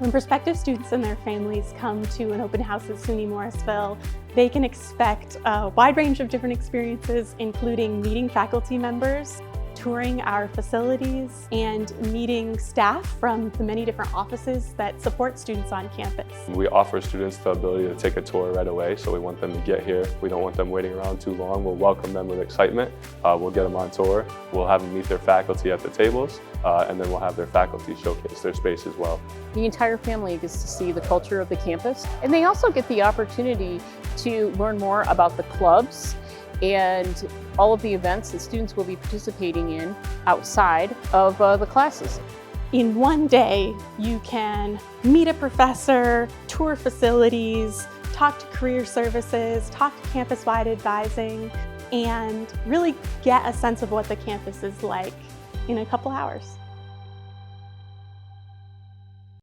When prospective students and their families come to an open house at SUNY Morrisville, they can expect a wide range of different experiences, including meeting faculty members, touring our facilities, and meeting staff from the many different offices that support students on campus. We offer students the ability to take a tour right away, so we want them to get here. We don't want them waiting around too long. We'll welcome them with excitement. We'll get them on tour. We'll have them meet their faculty at the tables, and then we'll have their faculty showcase their space as well. The entire family gets to see the culture of the campus, and they also get the opportunity to learn more about the clubs and all of the events that students will be participating in outside of the classes. In one day, you can meet a professor, tour facilities, talk to career services, talk to campus-wide advising, and really get a sense of what the campus is like in a couple hours.